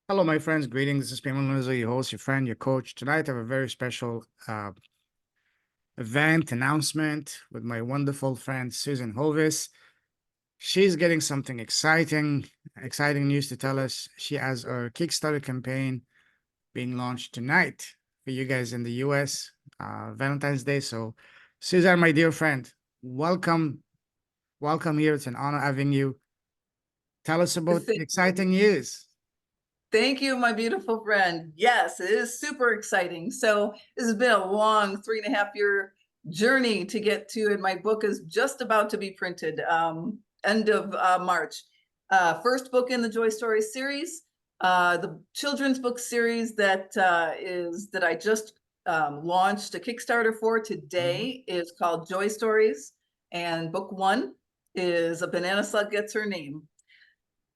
Hello, my friends. Greetings. This is Payman Lorenzo, your host, your friend, your coach. Tonight, I have a very special event announcement with my wonderful friend, Susanne Hovis. She's getting something exciting news to tell us. She has a Kickstarter campaign being launched tonight for you guys in the US, Valentine's Day. So, Susanne, my dear friend, welcome. Welcome here. It's an honor having you. Tell us about the Thank exciting you. news. Thank you, my beautiful friend. Yes, it is super exciting. So this has been a long 3.5 year journey to get to, and my book is just about to be printed, end of March. First book in the Joy Stories series, the children's book series that I just launched a Kickstarter for Mhm. today is called Joy Stories, and book one is A Banana Slug Gets Her Name.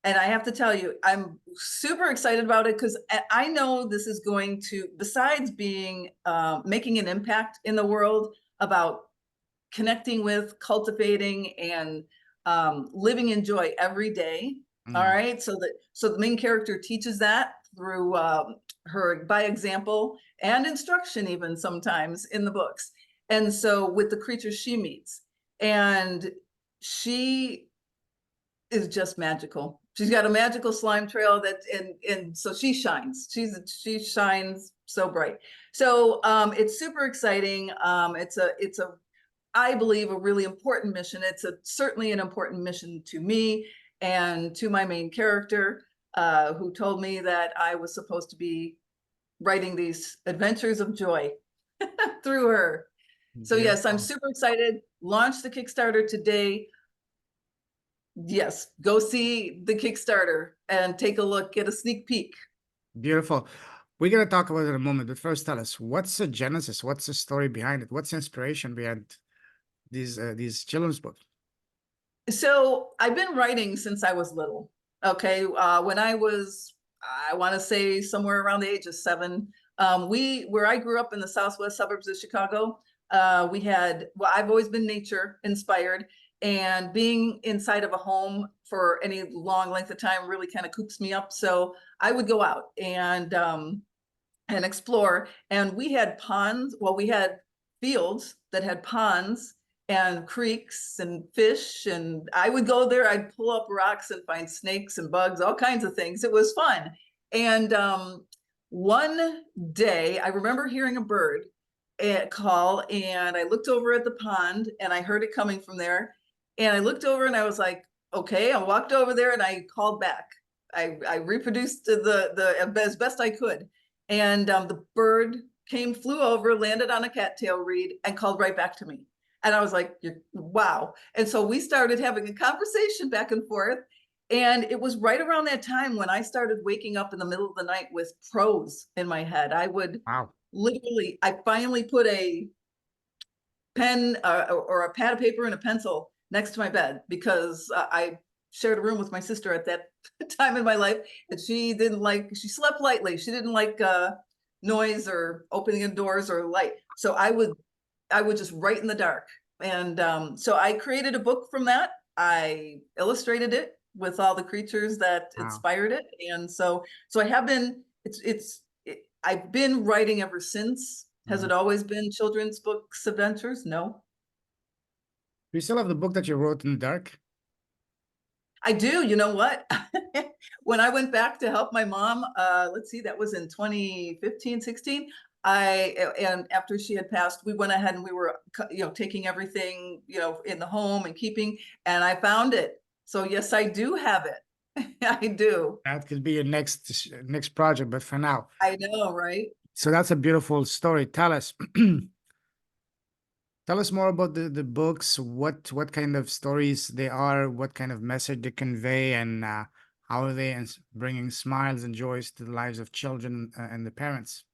And I have to tell you, I'm super excited about it because I know this is going to, besides being making an impact in the world about connecting with, cultivating, and living in joy every day. All Mm. right, so the main character teaches that through her by example and instruction, even sometimes in the books. And so with the creatures she meets, and she is just magical. She's got a magical slime trail that and so she shines. She shines so bright. So it's super exciting. It's a I believe a really important mission. It's a certainly an important mission to me and to my main character, who told me that I was supposed to be writing these adventures of joy through her. So yes, I'm Beautiful. super excited. Launched the Kickstarter today. Yes, go see the Kickstarter and take a look, get a sneak peek. Beautiful. We're gonna talk about it in a moment, but first tell us what's the genesis? What's the story behind it? What's the inspiration behind these children's books? So I've been writing since I was little. Okay, when I was, I want to say somewhere around the age of 7. Where I grew up in the southwest suburbs of Chicago, we had. Well, I've always been nature inspired, and being inside of a home for any long length of time really kind of coops me up. So I would go out and explore. And we had ponds. Well, we had fields that had ponds and creeks and fish. And I would go there, I'd pull up rocks and find snakes and bugs, all kinds of things. It was fun. And one day, I remember hearing a bird call, and I looked over at the pond and I heard it coming from there. And I looked over and I was like, okay, I walked over there and I called back. I reproduced the as best I could, and the bird flew over, landed on a cattail reed, and called right back to me. And I was like, wow. And so we started having a conversation back and forth. And it was right around that time when I started waking up in the middle of the night with prose in my head. I would Wow. literally, I finally put a pen or a pad of paper and a pencil next to my bed because I shared a room with my sister at that time in my life, and she slept lightly. She didn't like noise or opening of doors or light. So I would just write in the dark. And so I created a book from that. I illustrated it with all the creatures that Wow. inspired it. And so I have been, I've been writing ever since. Has Mhm. it always been children's books adventures? No. Do you still have the book that you wrote in the dark? I do. You know what? When I went back to help my mom, let's see, that was in 2015, 16. And after she had passed, we went ahead and we were, taking everything, in the home and keeping, and I found it. So yes, I do have it. I do. That could be your next project, but for now. I know, right? So that's a beautiful story. Tell us. Tell us more about the books, what kind of stories they are, what kind of message they convey, and how are they bringing smiles and joys to the lives of children and the parents.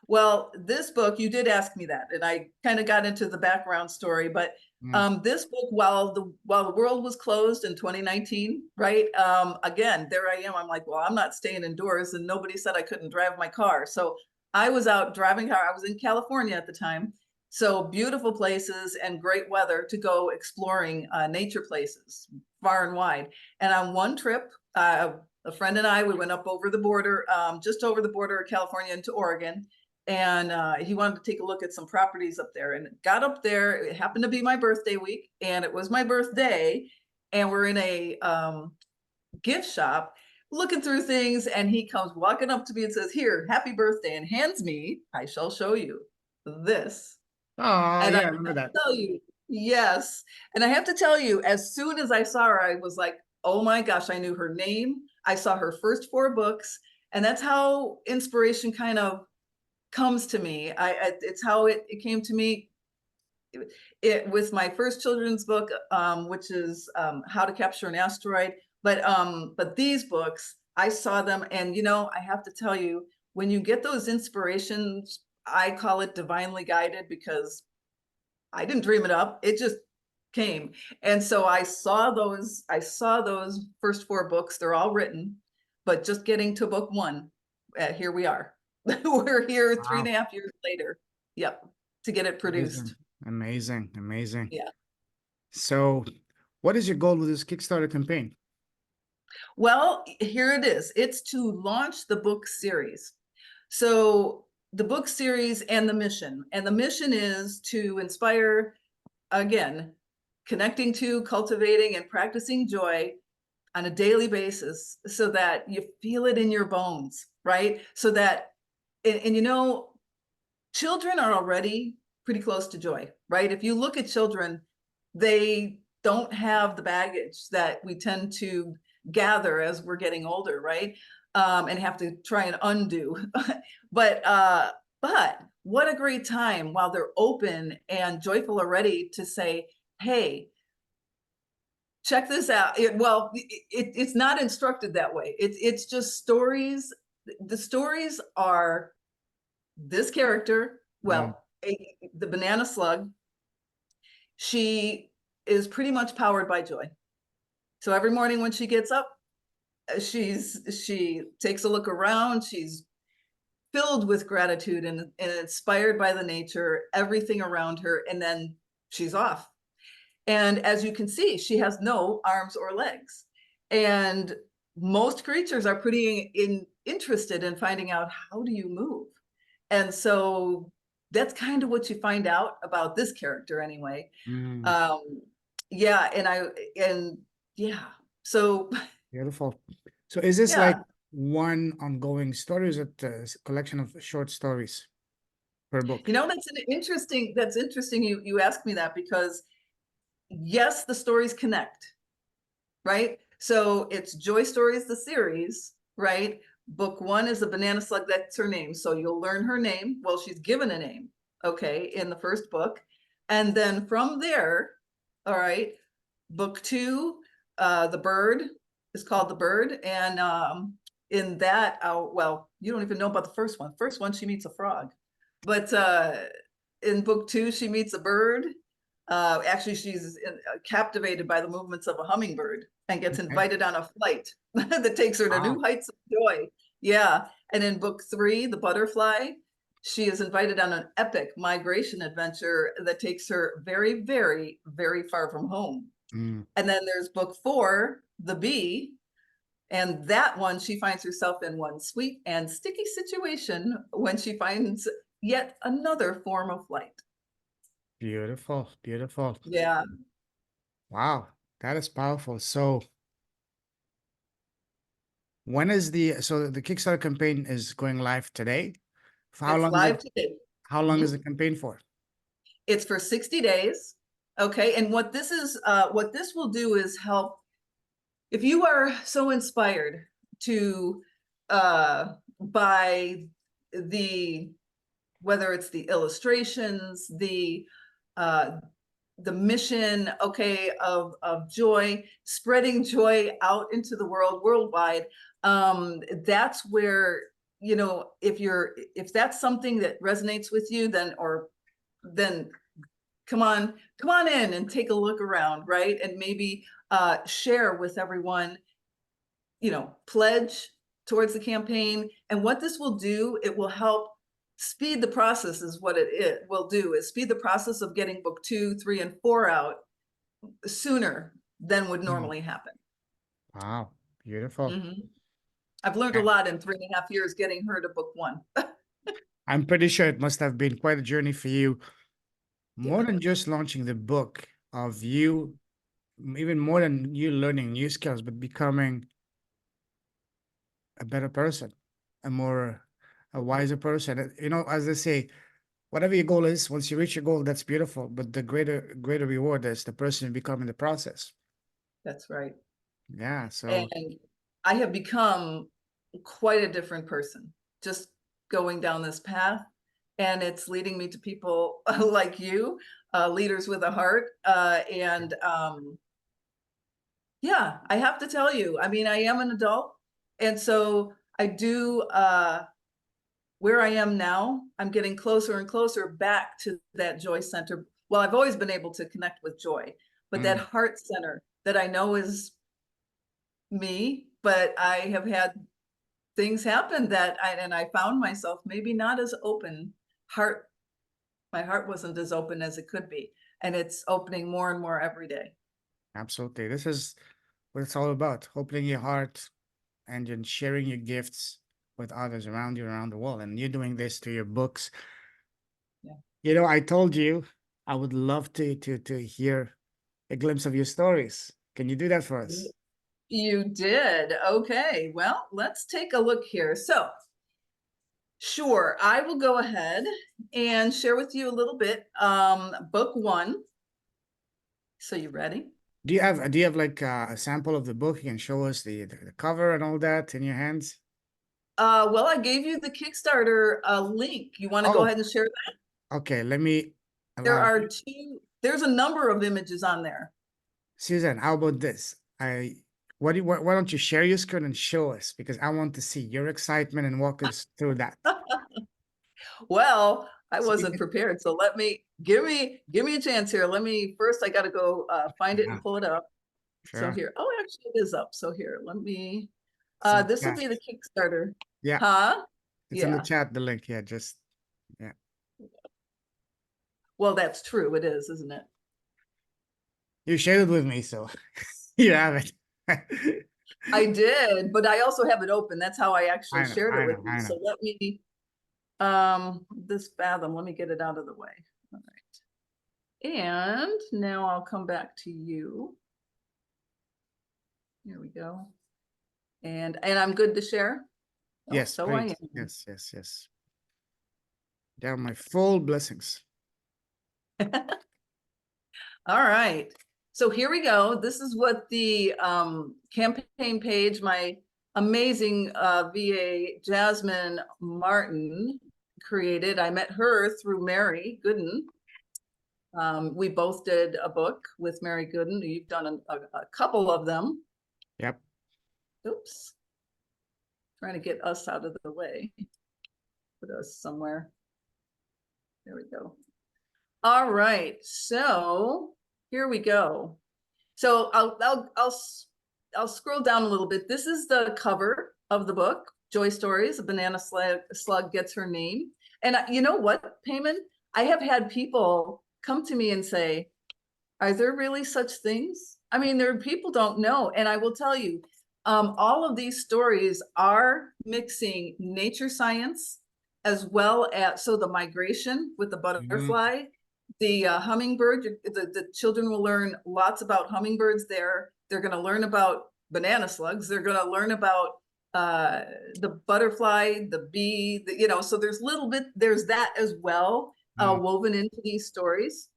Well, this book, you did ask me that, and I kind of got into the background story. But Mm. this book, while the world was closed in 2019, right? Again, there I am. I'm like, well, I'm not staying indoors, and nobody said I couldn't drive my car. So I was out driving car. I was in California at the time, so beautiful places and great weather to go exploring nature places far and wide. And on one trip, a friend and I, we went up over the border, just over the border of California into Oregon. And he wanted to take a look at some properties up there, and got up there. It happened to be my birthday week, and it was my birthday. And we're in a gift shop looking through things, and he comes walking up to me and says, "Here, happy birthday," and hands me, "I shall show you this." Oh, And I yeah, I have remember that. to tell you, yes. And I have to tell you, as soon as I saw her, I was like, oh my gosh, I knew her name. I saw her first 4 books. And that's how inspiration kind of comes to me. It's how it came to me. It with my first children's book, which is How to Capture an Asteroid. But these books, I saw them, and I have to tell you, when you get those inspirations, I call it divinely guided, because I didn't dream it up. It just came. And so I saw those first 4 books. They're all written, but just getting to book 1, here we are. We're here three and Wow, a half years later. Yep, to get it amazing, produced. amazing, amazing. Yeah. So, what is your goal with this Kickstarter campaign? Well, here it is. It's to launch the book series. So the book series and the mission is to inspire, again, connecting to, cultivating, and practicing joy on a daily basis, so that you feel it in your bones, right? So that, and children are already pretty close to joy, right? If you look at children, they don't have the baggage that we tend to gather as we're getting older, right? And have to try and undo. but but what a great time while they're open and joyful already to say, hey, check this out. It's not instructed that way. It's just stories. The stories are this character, Mm, the banana slug. She is pretty much powered by joy. So every morning when she gets up, she takes a look around. She's filled with gratitude and inspired by the nature, everything around her, and then she's off. And as you can see, she has no arms or legs. And most creatures are pretty interested in finding out, how do you move? And so that's kind of what you find out about this character anyway. mm, Um, yeah, and yeah, so beautiful. So, is this like yeah, one ongoing story, or is it a collection of short stories per book? that's interesting you asked me that, because yes, the stories connect, right? So it's Joy Stories, the series, right? Book 1 is a banana slug, that's her name. So you'll learn her name. Well, she's given a name, okay, in the first book. And then from there, all right, book 2, the bird is called The Bird. And in that, well, you don't even know about the first one. First one, she meets a frog. But in book 2, she meets a bird. Actually, she's captivated by the movements of a hummingbird and gets Okay. invited on a flight that takes her to Wow. new heights of joy. Yeah. And in book 3, The Butterfly, she is invited on an epic migration adventure that takes her very, very, very far from home. Mm, And then there's book 4, The Bee. And that one, she finds herself in one sweet and sticky situation when she finds yet another form of flight. beautiful, beautiful. Yeah. Wow, that is powerful. So, when is the Kickstarter campaign is going live today? For how It's long is it? live today. How long is Mhm. the campaign for? It's for 60 days. Okay. And what this will do is help, if you are so inspired to by the, whether it's the illustrations, uh the mission, okay, of joy, spreading joy out into the world, worldwide. That's where, if that's something that resonates with you, then come on in and take a look around, right? And maybe share with everyone, pledge towards the campaign. And what this will do, it will help speed the process, is what it will do, is speed the process of getting book 2, 3, and 4 out sooner than would Mm, normally happen. wow, beautiful. Mhm. I've learned a Yeah. lot in 3.5 years getting her to book one. I'm pretty sure it must have been quite a journey for you, more Yeah, than just launching the book, of you, even more than you learning new skills, but becoming a better person, a more, a wiser person. You know, as they say, whatever your goal is, once you reach your goal, that's beautiful. But the greater reward is the person you become in the process. that's right. Yeah. So And I have become quite a different person just going down this path. And it's leading me to people like you, leaders with a heart. Yeah, I have to tell you, I mean, I am an adult. And so I do, where I am now, I'm getting closer and closer back to that joy center. Well, I've always been able to connect with joy, but that mm, heart center that I know is me, but I have had things happen and I found myself maybe not as open heart. My heart wasn't as open as it could be. And it's opening more and more every day. absolutely. This is what it's all about, opening your heart and then sharing your gifts with others around you, around the world. And you're doing this to your books. Yeah. You know, I told you I would love to hear a glimpse of your stories. Can you do that for us? You did. Okay. Well, let's take a look here. So, sure, I will go ahead and share with you a little bit. Book one. So, you ready? Do you have like a sample of the book? You can show us the cover and all that in your hands. Well, I gave you the Kickstarter link. You want to go Oh, ahead and share that? okay. Let me There allow are you. there's a number of images on there. Susan, how about this? Why don't you share your screen and show us? Because I want to see your excitement and walk us through that. Well, I So you wasn't can, prepared. So give me a chance here. Let me first I gotta go find it yeah, and pull it up. So sure. here, oh, actually it is up. So here, let me It's in the this will chat. be the Kickstarter. Yeah, Huh? it's in the Yeah. chat, the link. Yeah, just yeah. Well, that's true. It is, isn't it? You shared it with me, so you have it. I did, but I also have it open. That's how I actually I know, shared it I with know, you. I know. So let me this fathom, let me get it out of the way. All right. And now I'll come back to you. Here we go. And I'm good to share. Oh, Yes, so I please. am. Yes, yes, yes. They are my full blessings. All right. So here we go. This is what the campaign page, my amazing VA, Jasmine Martin, created. I met her through Mary Gooden. We both did a book with Mary Gooden. You've done a couple of them. Yep. Oops. Trying to get us out of the way. Put us somewhere. There we go. All right. So here we go. So I'll scroll down a little bit. This is the cover of the book, Joy Stories. A banana slug gets her name. And you know what, Payman? I have had people come to me and say, "Are there really such things?" I mean, people don't know, and I will tell you, all of these stories are mixing nature science as well as so the migration with the Mhm. butterfly, the hummingbird. The children will learn lots about hummingbirds there. They're going to learn about banana slugs. They're going to learn about uh, the butterfly, the bee. So there's that as well Mm. woven into these stories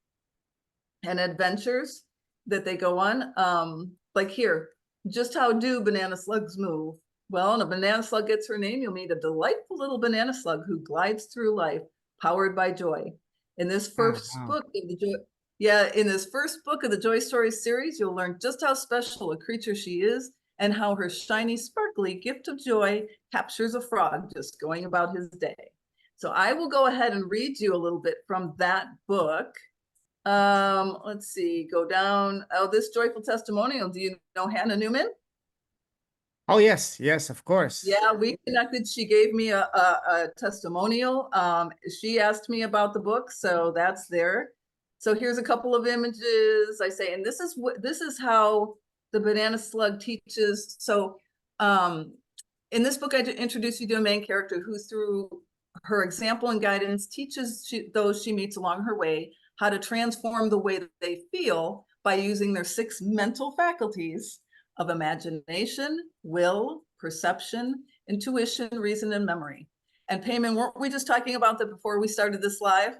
and adventures that they go on. Like here, just how do banana slugs move? Well, when a banana slug gets her name, you'll meet a delightful little banana slug who glides through life, powered by joy. In this Oh, first wow. book of the joy, yeah, in this first book of the Joy Stories series, you'll learn just how special a creature she is and how her shiny, sparkly gift of joy captures a frog just going about his day. So I will go ahead and read you a little bit from that book. Let's see, go down. Oh, this joyful testimonial. Do you know Hannah Newman? Oh, yes, yes, of course. Yeah, we connected. She gave me a testimonial. She asked me about the book, so that's there. So here's a couple of images. I say, and this is how the banana slug teaches. So in this book, I introduce you to a main character who, through her example and guidance, teaches those she meets along her way how to transform the way that they feel by using their 6 mental faculties of imagination, will, perception, intuition, reason, and memory. And Payman, weren't we just talking about that before we started this live?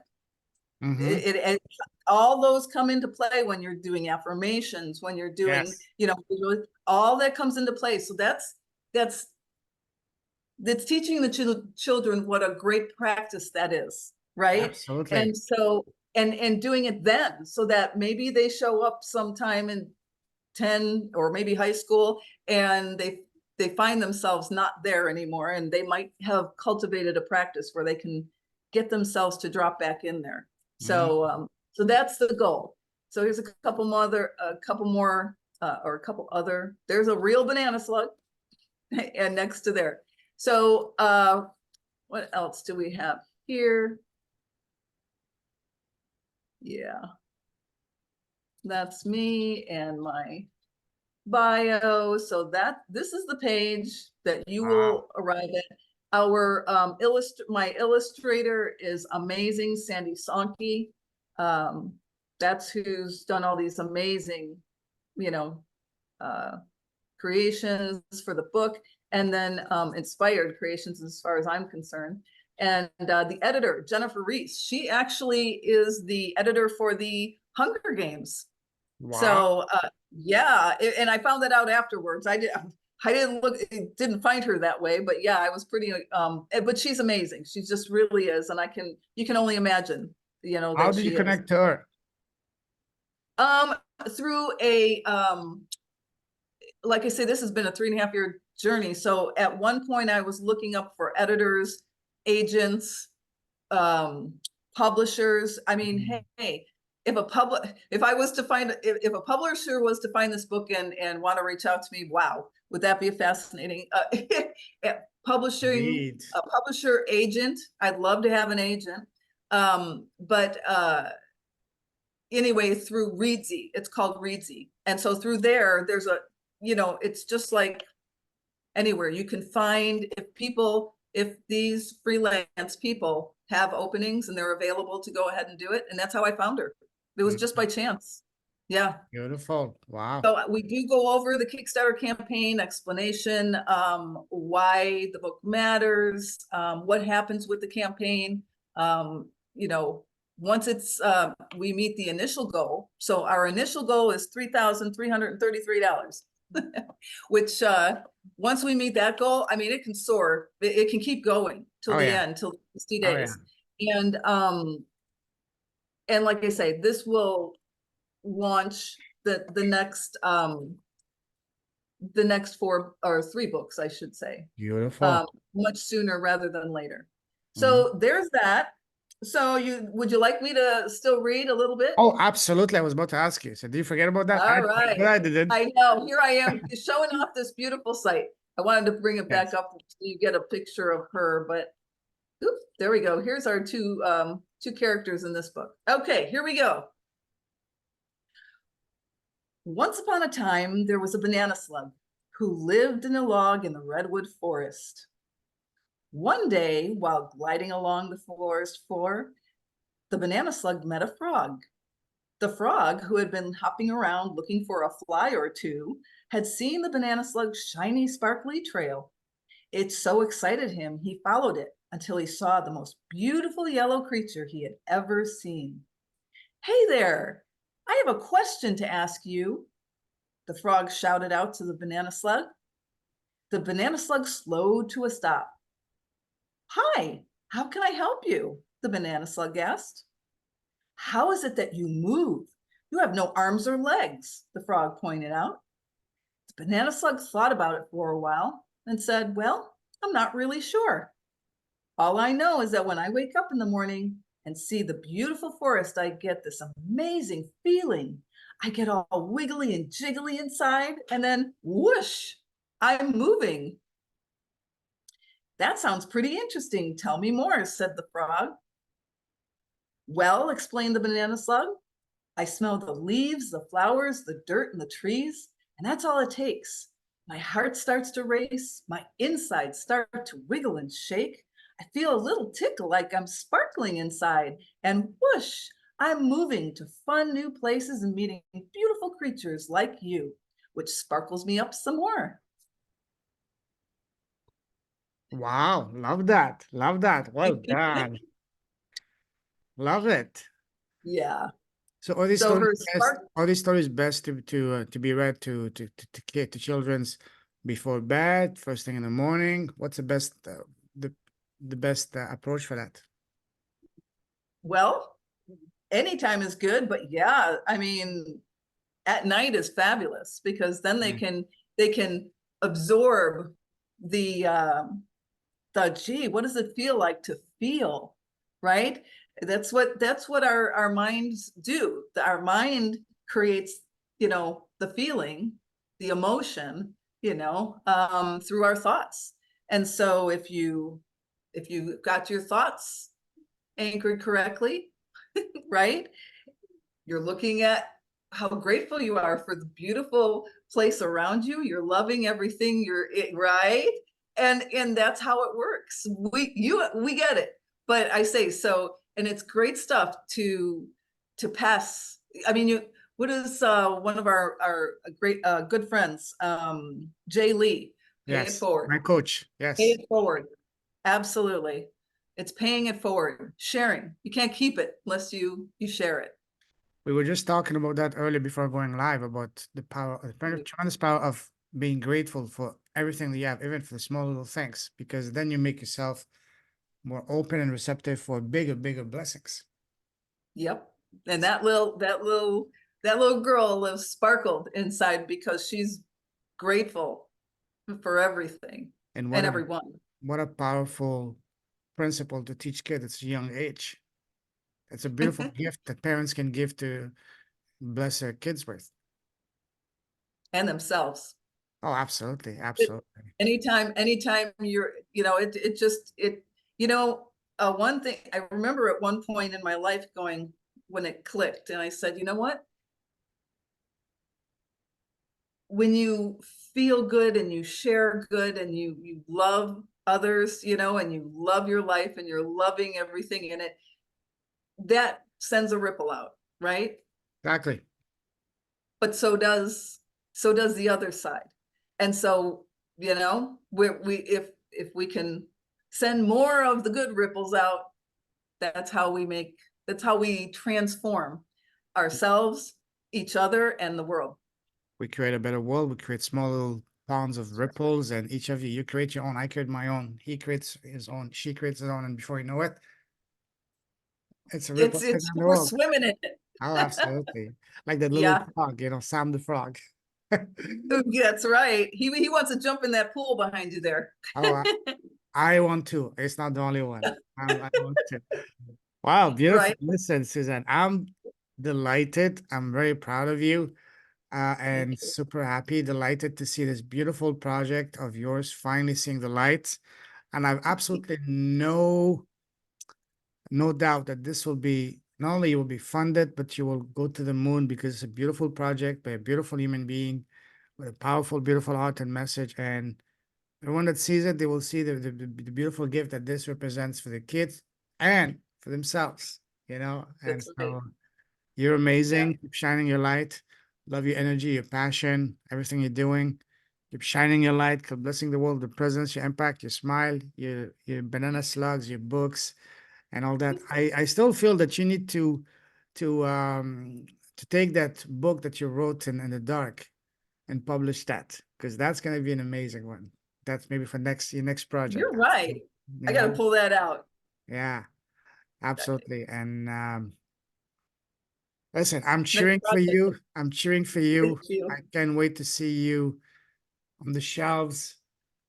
It all those come into play when you're doing affirmations, when you're doing, Yes. you know, all that comes into play. So that's teaching the children what a great practice that is, right? Absolutely. And so, and doing it then, so that maybe they show up sometime in 10 or maybe high school, and they find themselves not there anymore, and they might have cultivated a practice where they can get themselves to drop back in there. So, so that's the goal. So here's a couple more, or a couple other. There's a real banana slug, and next to there. So, what else do we have here? Yeah, that's me and my bio. So this is the page that you will arrive at. Our my illustrator is amazing, Sandy Sonke. That's who's done all these amazing, you know, creations for the book, and then inspired creations as far as I'm concerned. And the editor, Jennifer Reese, she actually is the editor for the Hunger Games. Wow. So yeah, and I found that out afterwards. I didn't find her that way, but yeah, I was pretty but she's amazing. She just really is, and you can only imagine, you know, How that did you she connect to her? Through a like I say, this has been a 3.5-year journey. So at one point I was looking up for editors, agents, publishers. I mean, hey, if a publisher was to find this book and want to reach out to me, wow, would that be a fascinating publishing, Indeed. a publisher, agent? I'd love to have an agent. But anyway, through Readsy, it's called Readsy. And so through there's a, you know, it's just like anywhere you can find, if these freelance people have openings and they're available, to go ahead and do it. And that's how I found her. It was just by chance. Yeah. Beautiful. Wow. So we do go over the Kickstarter campaign explanation, why the book matters, what happens with the campaign. You know, once it's we meet the initial goal. So our initial goal is $3,333, which once we meet that goal, I mean, it can soar. It can keep going till the end, till 60 days. And like I say, this will launch the next 4 or 3 books, I should say. Beautiful. Much sooner rather than later. So there's that. So would you like me to still read a little bit? Oh, absolutely. I was about to ask you. So did you forget about that? All right. I didn't. I know. Here I am showing off this beautiful site. I wanted to bring it back up so you get a picture of her, but oops, there we go. Here's our two characters in this book. Okay, here we go. Once upon a time, there was a banana slug who lived in a log in the redwood forest. One day, while gliding along the forest floor, the banana slug met a frog. The frog, who had been hopping around looking for a fly or two, had seen the banana slug's shiny, sparkly trail. It so excited him, he followed it until he saw the most beautiful yellow creature he had ever seen. "Hey there, I have a question to ask you," the frog shouted out to the banana slug. The banana slug slowed to a stop. "Hi, how can I help you?" the banana slug asked. "How is it that you move? You have no arms or legs," the frog pointed out. The banana slug thought about it for a while and said, "Well, I'm not really sure. All I know is that when I wake up in the morning and see the beautiful forest, I get this amazing feeling. I get all wiggly and jiggly inside, and then whoosh, I'm moving." "That sounds pretty interesting. Tell me more," said the frog. "Well," explained the banana slug, "I smell the leaves, the flowers, the dirt, and the trees, and that's all it takes. My heart starts to race, my insides start to wiggle and shake. I feel a little tickle like I'm sparkling inside, and whoosh, I'm moving to fun new places and meeting beautiful creatures like you, which sparkles me up some more. Wow, love that. Love that. Well done. Love it. Yeah. So are these So stories her best? spark, Are these stories best to be read to children's before bed, first thing in the morning? What's the the best approach for that? well, anytime is good, but yeah, I mean, at night is fabulous because then Mm. they can absorb the gee, what does it feel like to feel, right? That's what our minds do. Our mind creates, the feeling, the emotion, through our thoughts. And so if you got your thoughts anchored correctly, right? You're looking at how grateful you are for the beautiful place around you. You're loving everything right. And that's how it works. We get it. But I say so, and it's great stuff to pass. I mean, what is one of our great good friends, Jay Lee, pay it Yes, forward. my coach. Pay Yes. it forward. Absolutely. It's paying it forward, sharing. You can't keep it unless you share it. We were just talking about that earlier before going live about the tremendous power of being grateful for everything that you have, even for the small little things, because then you make yourself more open and receptive for bigger blessings. Yep. And that little girl lives sparkled inside because she's grateful for everything And and everyone. what a powerful principle to teach kids at a young age. It's a beautiful gift that parents can give to bless their kids with. And themselves. Oh, absolutely, It, absolutely. anytime it one thing I remember at one point in my life going when it clicked, and I said, you know what? When you feel good and you share good and you love others, and you love your life and you're loving everything in it, that sends a ripple out, right? Exactly. But so does the other side. And so, if we can send more of the good ripples out, that's how we transform ourselves, each other, and the world. We create a better world. We create small little ponds of ripples, and each of you create your own. I create my own. He creates his own. She creates his own, and before you know it, it's a ripple effect It's around the we're world. swimming in it. Oh, absolutely. Like that little Yeah. frog, Sam the frog. That's right. He wants to jump in that pool behind you there. Oh, I want to. It's not the only one. I want to. Wow, beautiful. Right. Listen, Suzanne, I'm delighted. I'm very proud of you, Thank and you. super happy, delighted to see this beautiful project of yours finally seeing the light. And I've absolutely no doubt that this will be not only you will be funded, but you will go to the moon because it's a beautiful project by a beautiful human being with a powerful, beautiful heart and message. And everyone that sees it, they will see the beautiful gift that this represents for the kids and for themselves, And That's right. so you're Yeah. amazing. Keep shining your light. Love your energy, your passion, everything you're doing. Keep shining your light, keep blessing the world, the presence, your impact, your smile, your banana slugs, your books, and all that. I still feel that you need to um to take that book that you wrote in the dark and publish that because that's gonna be an amazing one. That's maybe for your next project. You're right. I You got to know? pull that out. Yeah, absolutely. And listen, I'm Next cheering for project. you. I'm cheering for Thank you. I you. can't wait to see you on the shelves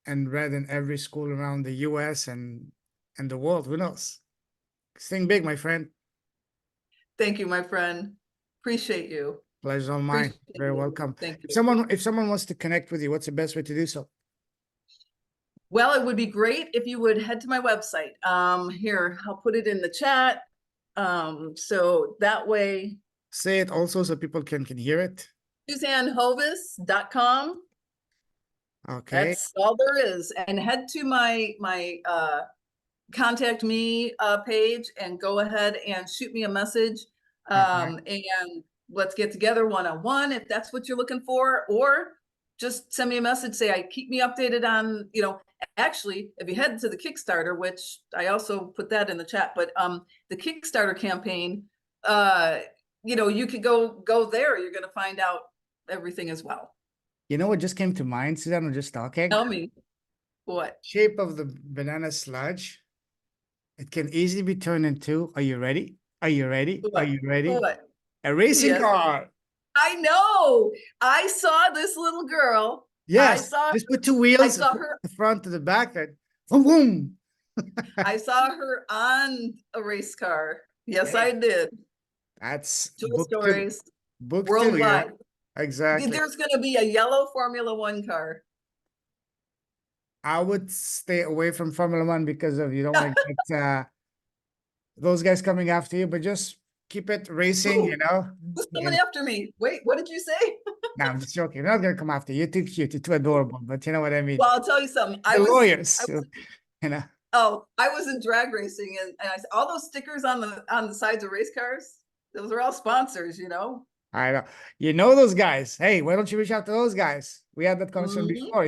and read in every school around the US and the world. Who knows? Think big, my friend. Thank you, my friend. Appreciate you. Pleasure's all mine. Appreciate Very you. welcome. Thank If you. someone wants to connect with you, what's the best way to do so? Well, it would be great if you would head to my website. Here, I'll put it in the chat. So that way, Say it also so people can hear it. SusanneHovis.com. Okay. That's all there is. And head to my contact me page and go ahead and shoot me a message. Okay. And let's get together one-on-one if that's what you're looking for, or just send me a message, say, I keep me updated on, actually, if you head to the Kickstarter, which I also put that in the chat, but the Kickstarter campaign, you could go there. You're going to find out everything as well. You know what just came to mind, Suzanne? We're just talking. Tell me what. Shape of the banana sludge. It can easily be turned into, are you ready? Are you ready? Are What? you ready? What? A racing Yes. car. I know. I saw this little girl. I Yes. saw Just her. put two I wheels, saw her. the front to the back, and boom, boom. I saw her on a race car. Yes, I Hey, did. that's Toy book two. Stories Book two, yeah. worldwide. Exactly. There's going to be a yellow Formula One car. I would stay away from Formula One because of you don't want to get those guys coming after you, but just keep it racing, Ooh, who's coming And after me? Wait, what did you say? no, I'm just joking. They're not gonna come after you. You're too cute. You're too adorable. But you know what I mean. Well, I'll tell you something. The lawyers, I was, you know. I was in drag racing, and I all those stickers on the sides of race cars. Those are all sponsors, I know. You know those guys. Hey, why don't you reach out to those guys? We had that conversation Mhm. before,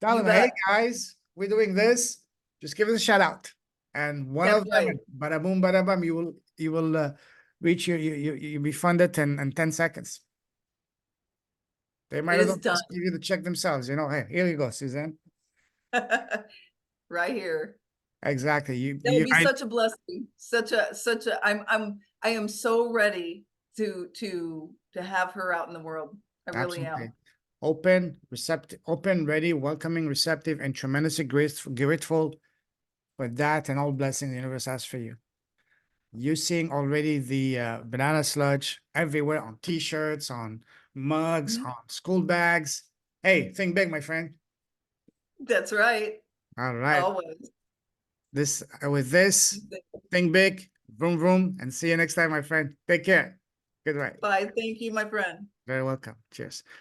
Tell You them, hey bet. guys, we're doing this. Just give us a shout out. And one That's of them, right. bada boom, bada bum, you will reach you'll be funded in 10 seconds. They might It as is well done. just give you the check themselves, Hey, here you go, Suzanne. Right here. Exactly. That would be such a blessing. I am so ready to have her out in the world. I really Absolutely. am. Open, receptive, open, ready, welcoming, receptive, and tremendously grateful for that and all blessings the universe has for you. You're seeing already the banana sludge everywhere on t-shirts, on mugs, Mhm. on school bags. Hey, think big, my friend. That's right. All right. Always. With this, think big, vroom, vroom, and see you next time, my friend. Take care. Goodbye. Bye. Thank you, my friend. Very welcome. Cheers.